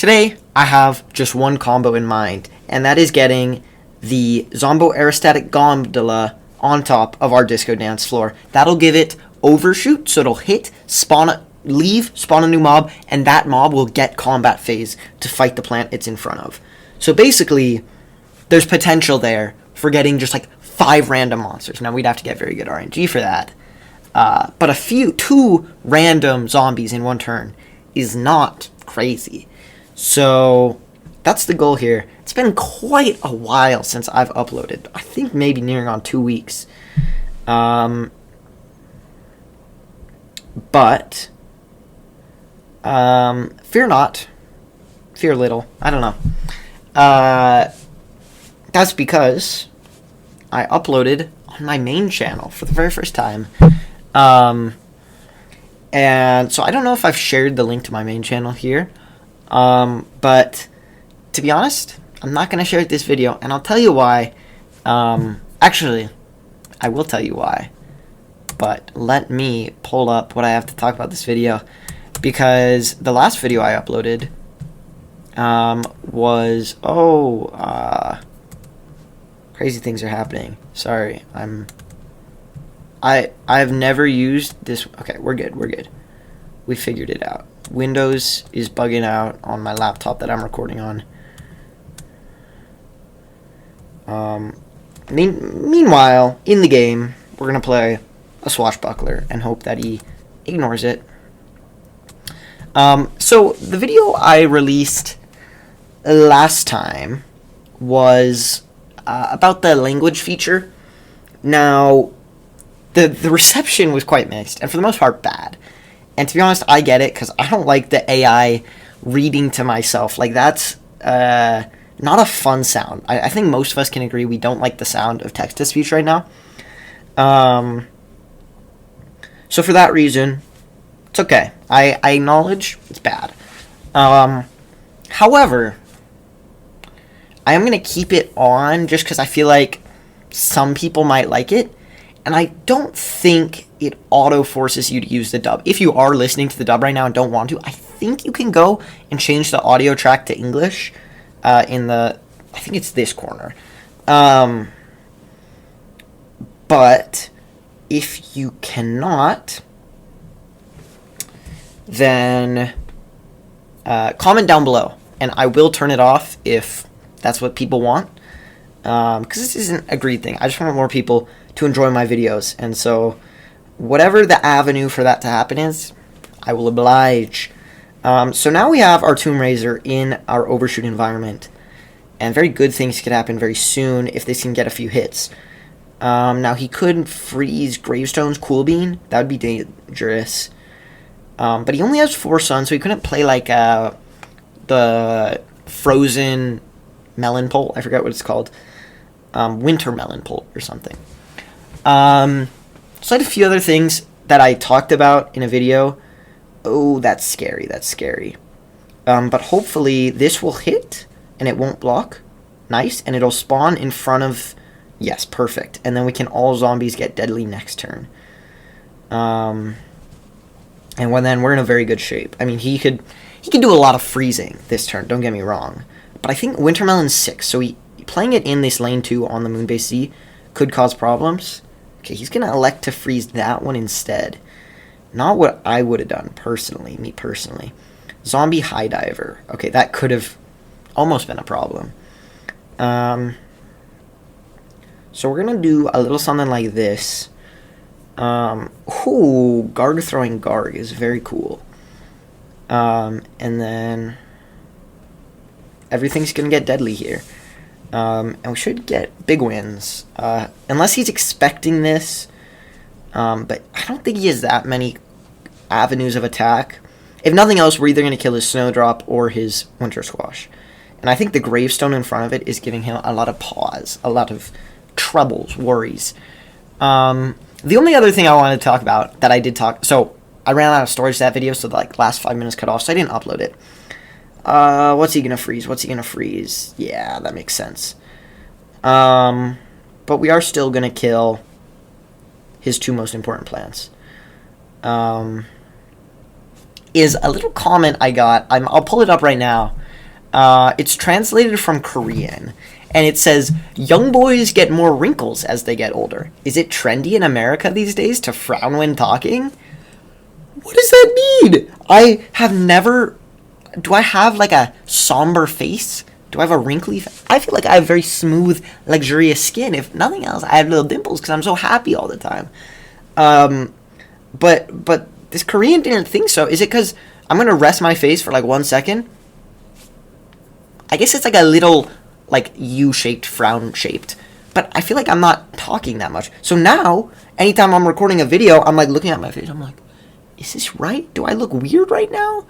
Today, I have just one combo in mind, and that is getting the Zombo Aerostatic Gondola on top of our disco dance floor. That'll give it overshoot, so it'll hit, spawn a new mob, and that mob will get combat phase to fight the plant it's in front of. So basically, there's potential there for getting just like 5 random monsters. Now, we'd have to get very good RNG for that. But 2 random zombies in one turn is not crazy. So that's the goal here. It's been quite a while since I've uploaded. I think maybe nearing on 2 weeks. But fear not. Fear little. I don't know. That's because I uploaded on my main channel for the very first time. And so I don't know if I've shared the link to my main channel here. But to be honest, I'm not going to share it this video, and I'll tell you why. Actually, I will tell you why. But let me pull up what I have to talk about this video, because the last video I uploaded was crazy things are happening. Sorry, I've never used this. Okay, we're good. We figured it out. Windows is bugging out on my laptop that I'm recording on. Meanwhile, in the game, we're going to play a swashbuckler and hope that he ignores it. So, the video I released last time was about the language feature. Now, the reception was quite mixed, and for the most part, bad. And to be honest, I get it, because I don't like the AI reading to myself. Like, that's not a fun sound. I think most of us can agree we don't like the sound of text-to-speech right now. So for that reason, it's okay. I acknowledge it's bad. However, I am going to keep it on just because I feel like some people might like it. And I don't think it auto-forces you to use the dub. If you are listening to the dub right now and don't want to, I think you can go and change the audio track to English I think it's this corner. But if you cannot, then comment down below. And I will turn it off if that's what people want. Because this isn't a greed thing. I just want more people to enjoy my videos, and so whatever the avenue for that to happen is, I will oblige. So now we have our Tomb Raiser in our overshoot environment, and very good things could happen very soon if this can get a few hits. Now he could freeze Gravestone's Cool Bean. That would be dangerous. But he only has 4 suns, so he couldn't play like the frozen melon pole. I forget what it's called. Winter melon pole or something. So I had a few other things that I talked about in a video. Oh, that's scary. But hopefully this will hit and it won't block. Nice. And it'll spawn in front of... Yes, perfect. And then we can all zombies get deadly next turn. And then we're in a very good shape. I mean, he could do a lot of freezing this turn, don't get me wrong. But I think Wintermelon's 6, so playing it in this lane 2 on the Moonbase Z could cause problems. Okay, he's going to elect to freeze that one instead. Not what I would have done, me personally. Zombie High Diver. Okay, that could have almost been a problem. So we're going to do a little something like this. Garg throwing Garg is very cool. And then everything's going to get deadly here. And we should get big wins. Unless he's expecting this. But I don't think he has that many avenues of attack. If nothing else, we're either going to kill his Snowdrop or his Winter Squash. And I think the Gravestone in front of it is giving him a lot of pause. A lot of troubles, worries. The only other thing I wanted to talk about that I did talk... So, I ran out of storage that video, so the last 5 minutes cut off, so I didn't upload it. What's he gonna freeze? Yeah, that makes sense. But we are still gonna kill his 2 most important plants. Is a little comment I got. I'll pull it up right now. It's translated from Korean, and it says, "Young boys get more wrinkles as they get older. Is it trendy in America these days to frown when talking?" What does that mean? I have never... Do I have, like, a somber face? Do I have a wrinkly face? I feel like I have very smooth, luxurious skin. If nothing else, I have little dimples because I'm so happy all the time. But this Korean didn't think so. Is it because I'm going to rest my face for, like, 1 second? I guess it's like a little, like, U-shaped, frown-shaped. But I feel like I'm not talking that much. So now, anytime I'm recording a video, I'm, like, looking at my face. I'm like, is this right? Do I look weird right now?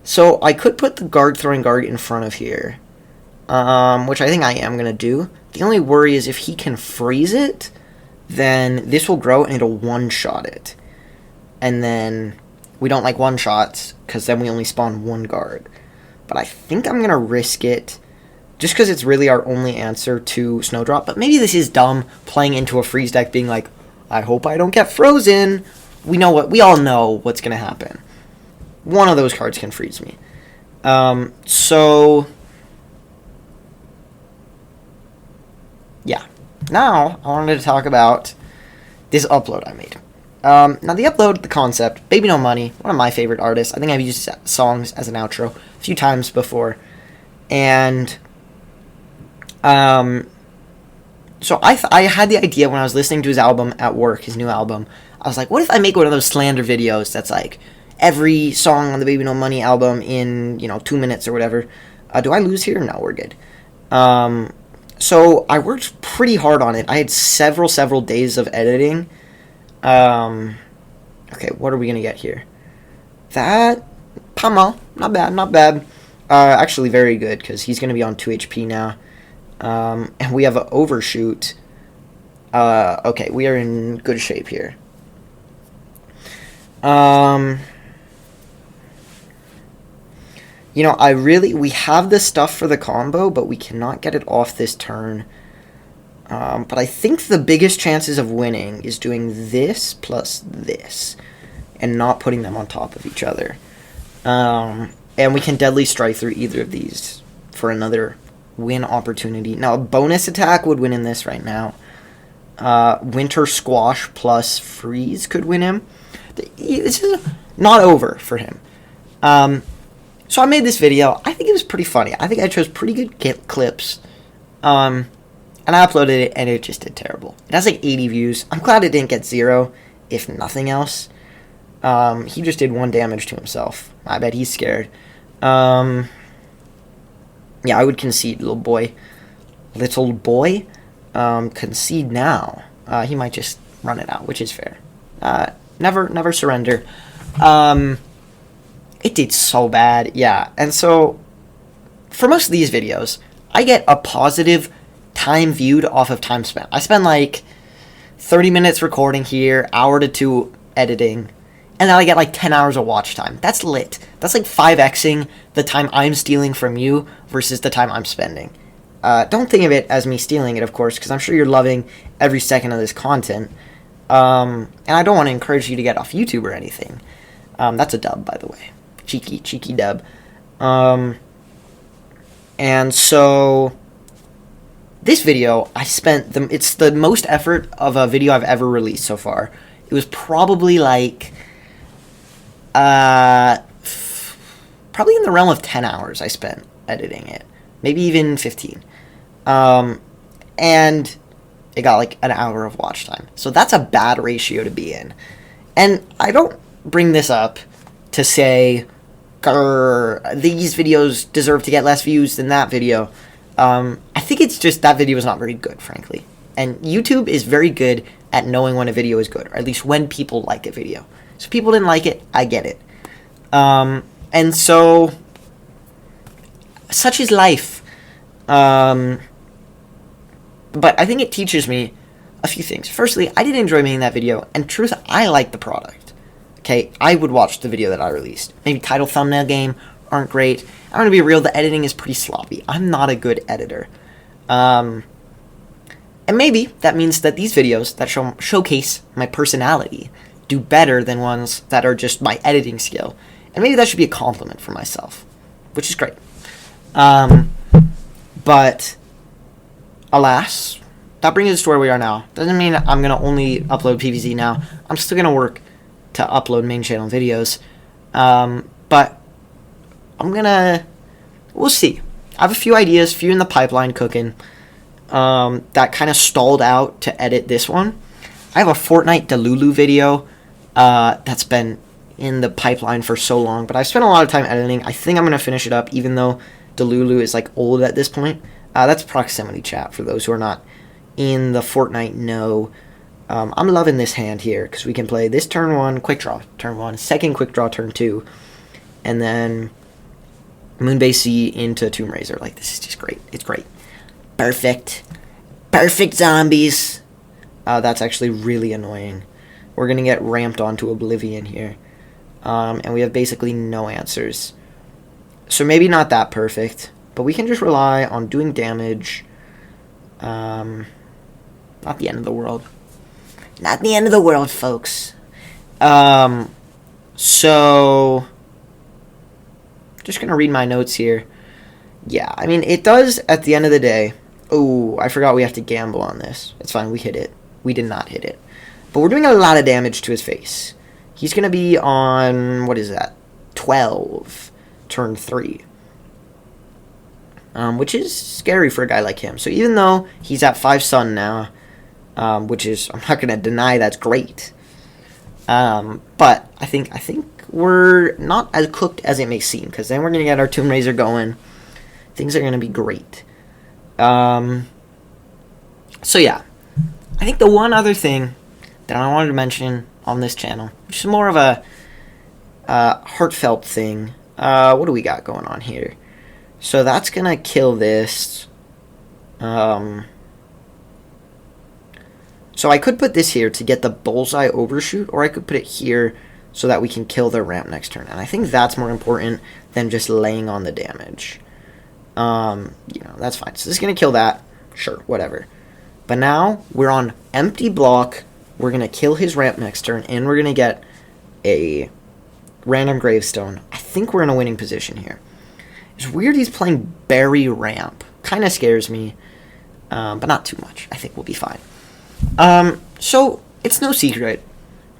So I could put the guard throwing guard in front of here, which I think I am going to do. The only worry is if he can freeze it, then this will grow and it'll one-shot it. And then we don't like one-shots because then we only spawn one guard. But I think I'm going to risk it just because it's really our only answer to Snowdrop. But maybe this is dumb, playing into a freeze deck being like, I hope I don't get frozen. We all know what's going to happen. One of those cards can freeze me. So, yeah. Now, I wanted to talk about this upload I made. Now, the upload, the concept, Baby No Money, one of my favorite artists. I think I've used songs as an outro a few times before. And, so I had the idea when I was listening to his album at work, his new album. I was like, what if I make one of those slander videos that's like every song on the Baby No Money album in, 2 minutes or whatever. Do I lose here? No, we're good. So I worked pretty hard on it. I had several days of editing. Okay, what are we going to get here? That, Pama, not bad. Actually very good, because he's going to be on 2 HP now. And we have an overshoot. Okay, we are in good shape here. We have the stuff for the combo, but we cannot get it off this turn. But I think the biggest chances of winning is doing this plus this, and not putting them on top of each other. And we can Deadly Strike through either of these for another win opportunity. Now, a bonus attack would win in this right now. Winter Squash plus Freeze could win him. This is not over for him. So I made this video. I think it was pretty funny. I think I chose pretty good clips. And I uploaded it, and it just did terrible. It has like 80 views. I'm glad it didn't get 0, if nothing else. He just did 1 damage to himself. I bet he's scared. Yeah, I would concede, little boy. Little boy? Concede now. He might just run it out, which is fair. Never surrender. It did so bad, yeah. And so, for most of these videos, I get a positive time viewed off of time spent. I spend like 30 minutes recording here, hour to 2 editing, and then I get like 10 hours of watch time. That's lit. That's like 5xing the time I'm stealing from you versus the time I'm spending. Don't think of it as me stealing it, of course, because I'm sure you're loving every second of this content. And I don't want to encourage you to get off YouTube or anything. That's a dub, by the way. Cheeky dub. And so, this video, it's the most effort of a video I've ever released so far. It was probably like, probably in the realm of 10 hours I spent editing it. Maybe even 15. And it got like an hour of watch time. So that's a bad ratio to be in. And I don't bring this up to say, these videos deserve to get less views than that video. I think it's just that video is not very good, frankly. And YouTube is very good at knowing when a video is good, or at least when people like a video. So if people didn't like it, I get it. And so, such is life. But I think it teaches me a few things. Firstly, I did enjoy making that video, and truth, I like the product. Okay, I would watch the video that I released. Maybe title, thumbnail game aren't great. I'm going to be real, the editing is pretty sloppy. I'm not a good editor. And maybe that means that these videos that showcase my personality do better than ones that are just my editing skill. And maybe that should be a compliment for myself, which is great. But alas, that brings us to where we are now. Doesn't mean I'm going to only upload PvZ now. I'm still going to work to upload main channel videos. But I'm going to... We'll see. I have a few ideas, few in the pipeline cooking. That kind of stalled out to edit this one. I have a Fortnite Delulu video that's been in the pipeline for so long, but I spent a lot of time editing. I think I'm going to finish it up, even though Delulu is like old at this point. That's proximity chat for those who are not in the Fortnite know. I'm loving this hand here because we can play this turn 1, quick draw, turn 1, second quick draw, turn 2, and then Moonbase C into Tomb Raiser. Like, this is just great. It's great. Perfect. Perfect zombies. That's actually really annoying. We're going to get ramped onto Oblivion here. And we have basically no answers. So maybe not that perfect, but we can just rely on doing damage. Not the end of the world. Not the end of the world, folks. So just going to read my notes here. Yeah, I mean, it does at the end of the day. Oh, I forgot we have to gamble on this. It's fine, we hit it. We did not hit it. But we're doing a lot of damage to his face. He's going to be on, what is that? 12, turn 3. Which is scary for a guy like him. So even though he's at 5 sun now, which is, I'm not going to deny that's great. But I think we're not as cooked as it may seem, because then we're going to get our Tomb Raiser going. Things are going to be great. So yeah, I think the one other thing that I wanted to mention on this channel, which is more of a heartfelt thing. What do we got going on here? So that's going to kill this. So I could put this here to get the bullseye overshoot, or I could put it here so that we can kill their ramp next turn. And I think that's more important than just laying on the damage. That's fine. So this is going to kill that. Sure, whatever. But now we're on empty block. We're going to kill his ramp next turn, and we're going to get a random gravestone. I think we're in a winning position here. It's weird he's playing Barry ramp. Kind of scares me, but not too much. I think we'll be fine. So it's no secret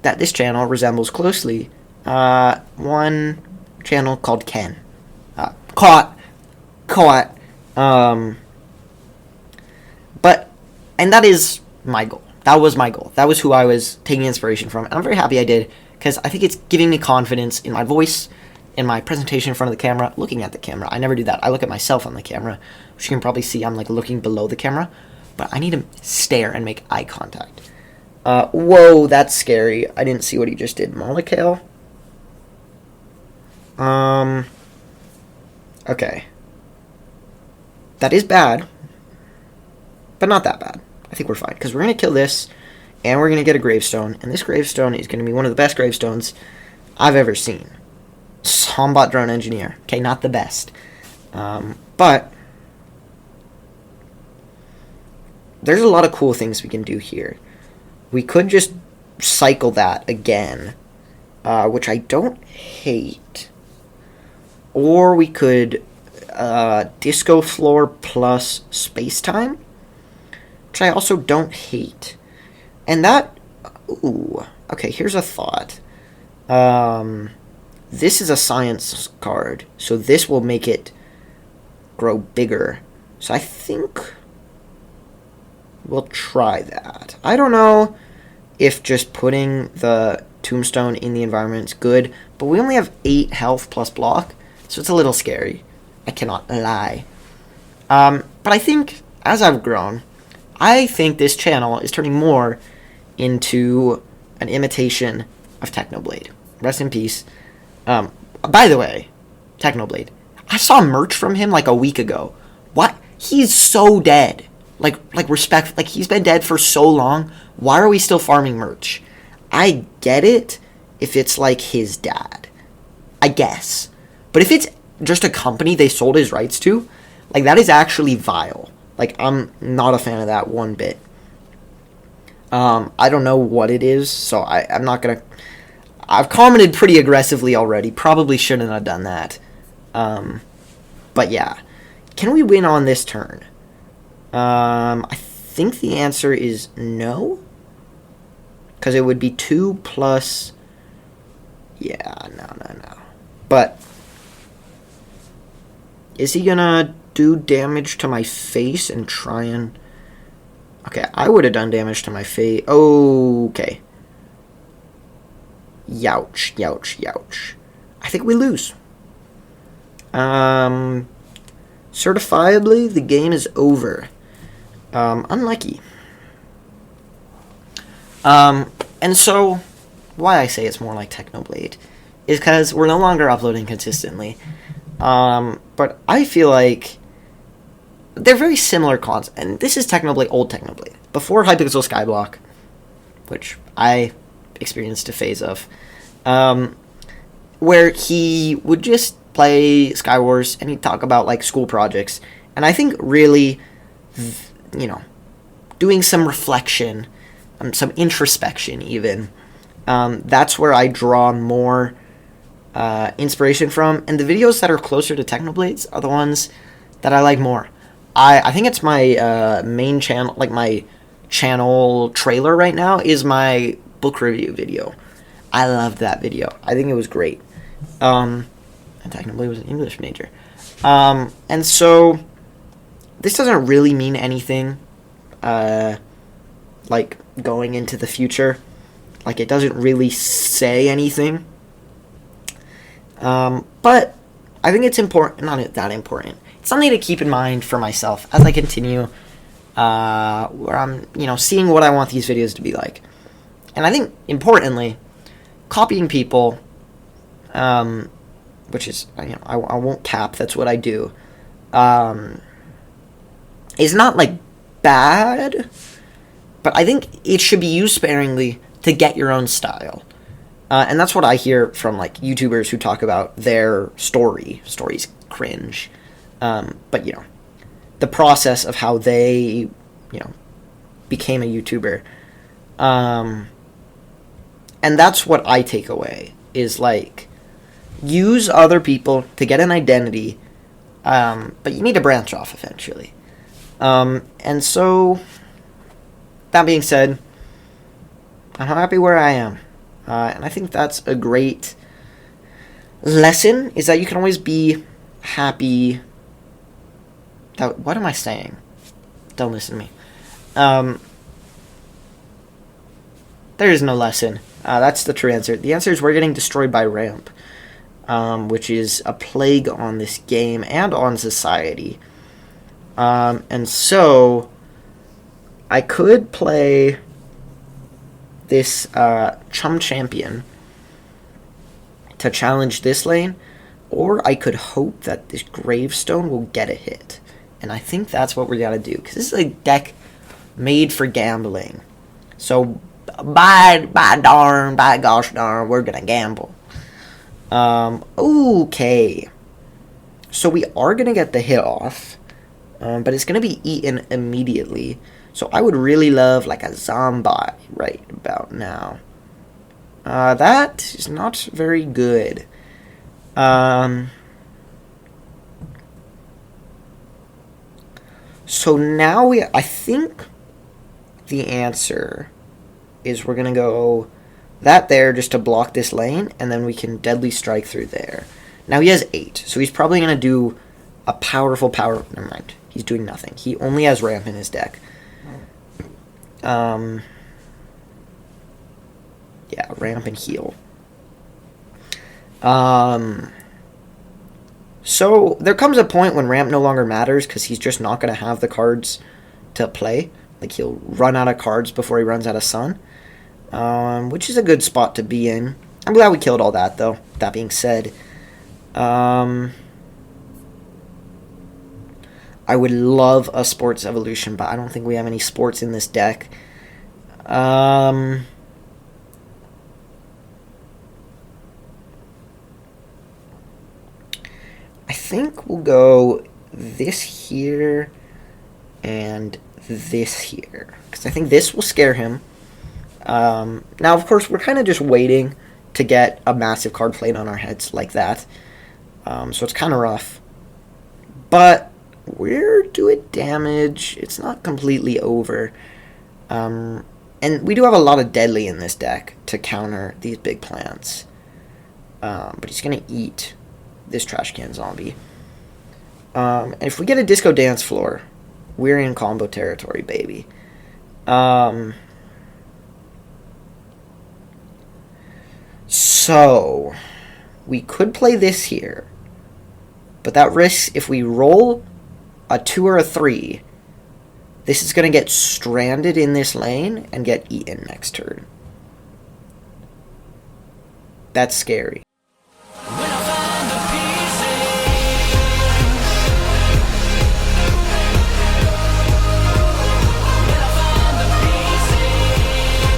that this channel resembles closely one channel called Ken. Caught. And that is my goal. That was my goal. That was who I was taking inspiration from. And I'm very happy I did, because I think it's giving me confidence in my voice, in my presentation in front of the camera, looking at the camera. I never do that. I look at myself on the camera, which you can probably see I'm like looking below the camera. But I need to stare and make eye contact. Whoa, that's scary. I didn't see what he just did. Molecule? Okay. That is bad, but not that bad. I think we're fine, because we're going to kill this, and we're going to get a gravestone, and this gravestone is going to be one of the best gravestones I've ever seen. Sombot Drone Engineer. Okay, not the best. But there's a lot of cool things we can do here. We could just cycle that again, which I don't hate. Or we could Disco Floor plus Space Time, which I also don't hate. And that... Ooh. Okay, here's a thought. This is a science card, so this will make it grow bigger. So I think we'll try that. I don't know if just putting the tombstone in the environment is good, but we only have 8 health plus block, so it's a little scary. I cannot lie. But I think, as I've grown, I think this channel is turning more into an imitation of Technoblade. Rest in peace. By the way, Technoblade, I saw merch from him like a week ago. What? He's so dead. Like respect, like he's been dead for so long. Why are we still farming merch? I get it if it's like his dad, I guess. But if it's just a company they sold his rights to, like, that is actually vile. Like, I'm not a fan of that one bit. I don't know what it is, so I'm not gonna... I've commented pretty aggressively already. Probably shouldn't have done that. But yeah. Can we win on this turn? I think the answer is no. Because it would be 2 plus... Yeah, no. But... Is he gonna do damage to my face and try and... Okay, I would have done damage to my face. Okay. Youch. I think we lose. Certifiably, the game is over. Unlucky. And so, why I say it's more like Technoblade is because we're no longer uploading consistently. But I feel like they're very similar concepts. And this is Technoblade, old Technoblade. Before Hypixel Skyblock, which I experienced a phase of, where he would just play Skywars and he'd talk about like school projects. And I think really, doing some reflection, some introspection even, that's where I draw more inspiration from. And the videos that are closer to Technoblades are the ones that I like more. I think it's my main channel, like my channel trailer right now is my book review video. I loved that video. I think it was great. And Technoblade was an English major. And so this doesn't really mean anything like going into the future. Like it doesn't really say anything. But I think it's important, not that important. It's something to keep in mind for myself as I continue where I'm, seeing what I want these videos to be like. And I think, importantly, copying people, which is, I won't cap, that's what I do, is not, like, bad, but I think it should be used sparingly to get your own style. And that's what I hear from, like, YouTubers who talk about their stories cringe. But, the process of how they, became a YouTuber. And that's what I take away, is, like, use other people to get an identity, but you need to branch off eventually. And so, that being said, I'm happy where I am. And I think that's a great lesson, is that you can always be happy. What am I saying? Don't listen to me. There is no lesson. That's the true answer. The answer is we're getting destroyed by ramp, which is a plague on this game and on society. And so, I could play this Chum Champion to challenge this lane, or I could hope that this Gravestone will get a hit. And I think that's what we gotta do, because this is a deck made for gambling. So, by gosh darn, we're gonna gamble. Okay. So we are gonna get the hit off, but it's gonna be eaten immediately. So I would really love, like, a zombie right about now. That is not very good. So now I think the answer is we're going to go that there just to block this lane, and then we can Deadly Strike through there. Now he has 8, so he's probably going to do a powerful power... Never mind, he's doing nothing. He only has ramp in his deck. Yeah, ramp and heal. So there comes a point when ramp no longer matters, because he's just not going to have the cards to play. Like, he'll run out of cards before he runs out of sun. Which is a good spot to be in. I'm glad we killed all that, though. That being said, I would love a Sports Evolution, but I don't think we have any sports in this deck. I think we'll go this here and this here, because I think this will scare him. Now, of course, we're kind of just waiting to get a massive card played on our heads like that. So it's kind of rough. But we're doing damage. It's not completely over. And we do have a lot of deadly in this deck to counter these big plants. But he's going to eat this trash can zombie. And if we get a disco dance floor, we're in combo territory, baby. So we could play this here. But that risks, if we roll a 2 or a 3, this is going to get stranded in this lane and get eaten next turn. That's scary.